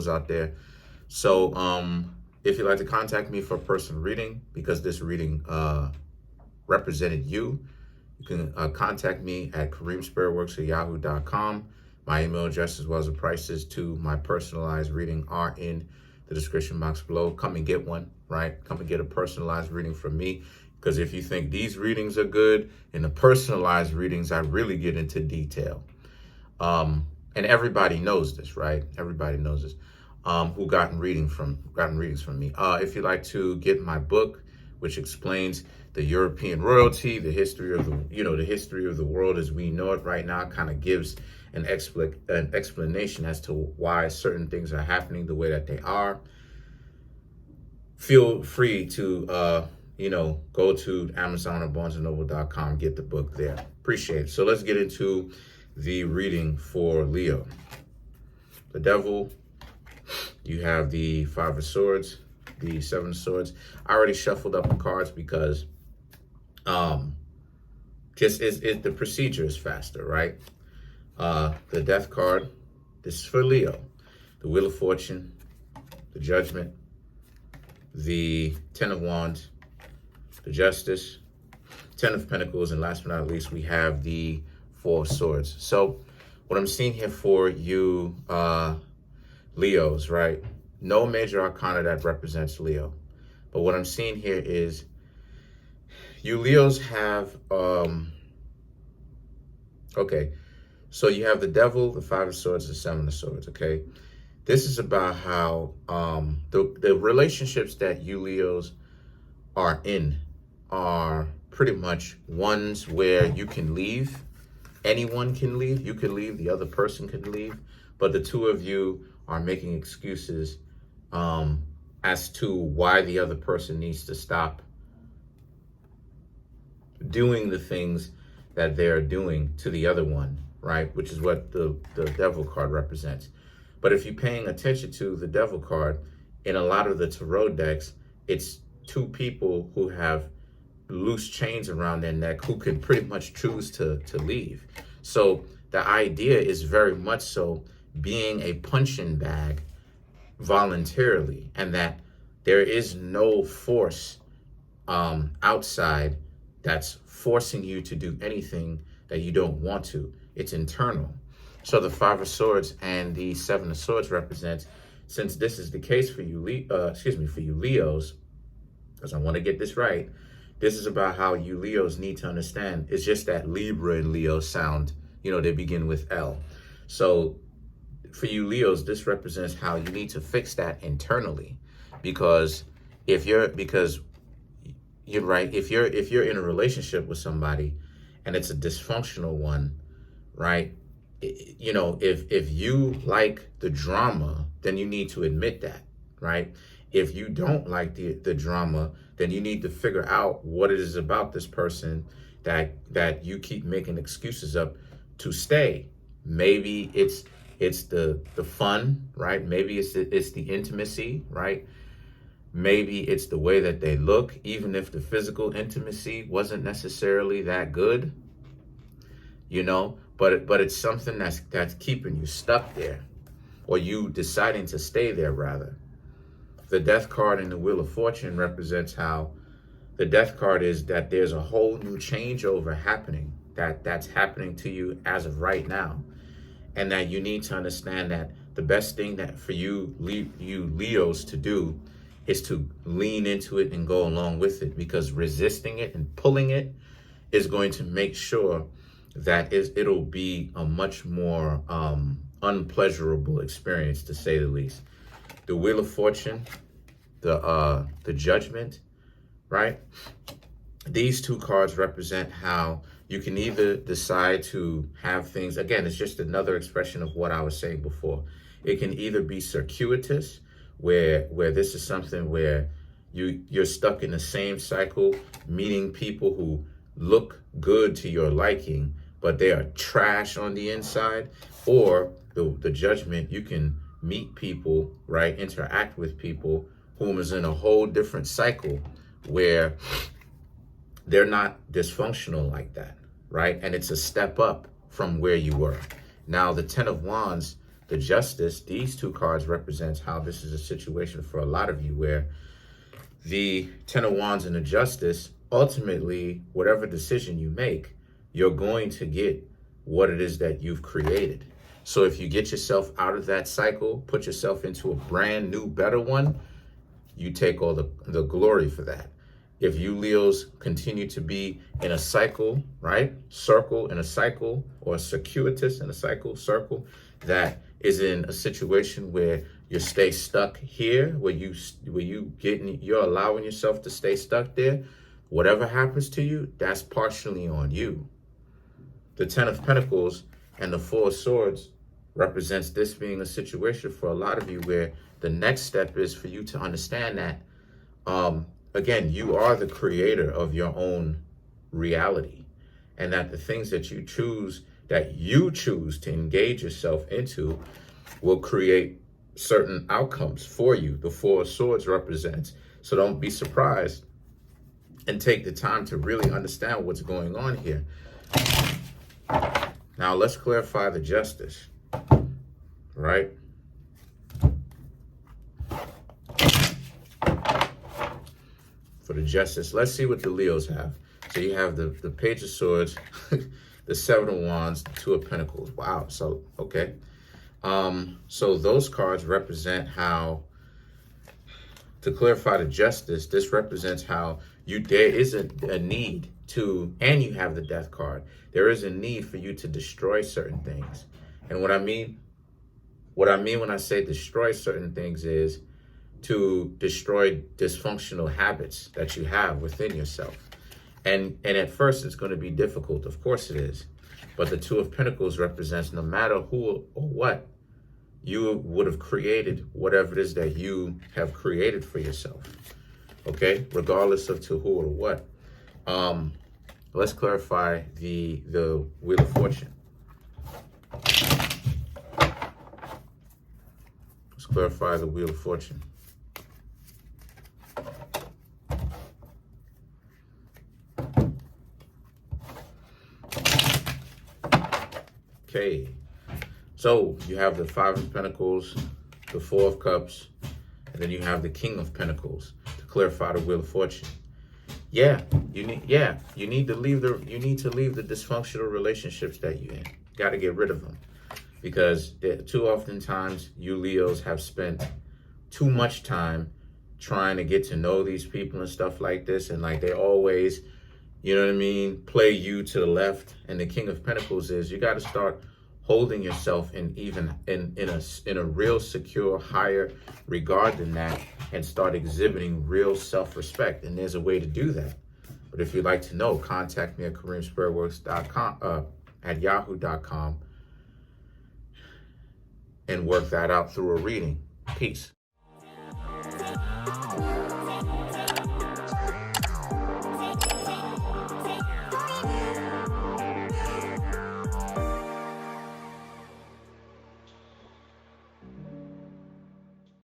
Leos out there. So if you'd like to contact me for a personal reading, because this reading represented you, you can contact me at Kareemspiritworks@yahoo.com. My email address as well as the prices to my personalized reading are in the description box below. Come and get one, right? Come and get a personalized reading from me. Because if you think these readings are good, in the personalized readings, I really get into detail. And everybody knows this, right? Everybody knows this. Who gotten readings from me. If you'd like to get my book, which explains the European royalty, the history of the history of the world as we know it right now, kind of gives an explanation as to why certain things are happening the way that they are. Feel free to go to Amazon or BarnesandNoble.com, get the book there. Appreciate it. So let's get into the reading for Leo. The Devil. You have the Five of Swords, the Seven of Swords. I already shuffled up the cards because the procedure is faster, right? The Death card, this is for Leo. The Wheel of Fortune, the Judgment, the Ten of Wands, the Justice, Ten of Pentacles, and last but not least, we have the Four of Swords. So what I'm seeing here for you, Leos, right? No major arcana that represents Leo. But what I'm seeing here is you Leos have, okay, so you have the Devil, the Five of Swords, the Seven of Swords, okay? This is about how the relationships that you Leos are in are pretty much ones where you can leave. Anyone can leave. You can leave. The other person can leave. But the two of you are making excuses as to why the other person needs to stop doing the things that they're doing to the other one, right? Which is what the Devil card represents. But if you're paying attention to the Devil card, in a lot of the tarot decks, it's two people who have loose chains around their neck who can pretty much choose to leave. So the idea is very much so being a punching bag voluntarily, and that there is no force outside that's forcing you to do anything that you don't want to. It's internal. So the Five of Swords and the Seven of Swords represents, since this is the case for you, for you Leos, because I want to get this right, this is about how you Leos need to understand. It's just that Libra and Leo sound, they begin with L. So for you Leos, this represents how you need to fix that internally, because you're right. If you're in a relationship with somebody and it's a dysfunctional one, right? If you like the drama, then you need to admit that, right? If you don't like the drama, then you need to figure out what it is about this person that you keep making excuses up to stay. Maybe it's the fun, right? Maybe it's the intimacy, right? Maybe it's the way that they look, even if the physical intimacy wasn't necessarily that good, but it's something that's keeping you stuck there, or you deciding to stay there rather. The Death card and the Wheel of Fortune represents how the Death card is that there's a whole new changeover happening, that's happening to you as of right now. And that you need to understand that the best thing that for you Leos to do is to lean into it and go along with it, because resisting it and pulling it is going to make sure that it'll be a much more unpleasurable experience, to say the least. The Wheel of Fortune, the Judgment, right? These two cards represent how you can either decide to have things, again, it's just another expression of what I was saying before. It can either be circuitous, where this is something where you're stuck in the same cycle, meeting people who look good to your liking, but they are trash on the inside. Or the Judgment, you can meet people, right, interact with people whom is in a whole different cycle where they're not dysfunctional like that, right? And it's a step up from where you were. Now, the Ten of Wands the Justice, these two cards represents how this is a situation for a lot of you where the Ten of Wands and the Justice, ultimately, whatever decision you make, you're going to get what it is that you've created. So if you get yourself out of that cycle, put yourself into a brand new, better one, you take all the glory for that. If you Leos continue to be in a cycle, right? Circle in a cycle, or circuitous in a circle that is in a situation where you stay stuck here, where you're allowing yourself to stay stuck there, whatever happens to you, that's partially on you. The Ten of Pentacles and the Four of Swords represents this being a situation for a lot of you where the next step is for you to understand that, again, you are the creator of your own reality, and that the things that you choose to engage yourself into will create certain outcomes for you. The Four of Swords represents. So don't be surprised, and take the time to really understand what's going on here. Now let's clarify the Justice, right? For the Justice, let's see what the Leos have. So you have the Page of Swords, the Seven of Wands, the Two of Pentacles. Wow. So, okay. So those cards represent how, to clarify the Justice, this represents how there is a need to, and you have the Death card. There is a need for you to destroy certain things. And what I mean when I say destroy certain things is to destroy dysfunctional habits that you have within yourself. And at first it's going to be difficult. Of course it is. But the Two of Pentacles represents no matter who or what, you would have created whatever it is that you have created for yourself. Okay? Regardless of to who or what. Let's clarify the Wheel of Fortune. Let's clarify the Wheel of Fortune. Okay, so you have the Five of Pentacles, the Four of Cups, and then you have the King of Pentacles to clarify the Wheel of Fortune. You need to leave the dysfunctional relationships that you're in. Got to get rid of them, because too often times you Leos have spent too much time trying to get to know these people and stuff like this, and like they always, you know what I mean, play you to the left. And the King of Pentacles is, you got to start holding yourself in a real secure, higher regard than that, and start exhibiting real self-respect. And there's a way to do that. But if you'd like to know, contact me at Kareemspiritworks.com, at yahoo.com, and work that out through a reading. Peace.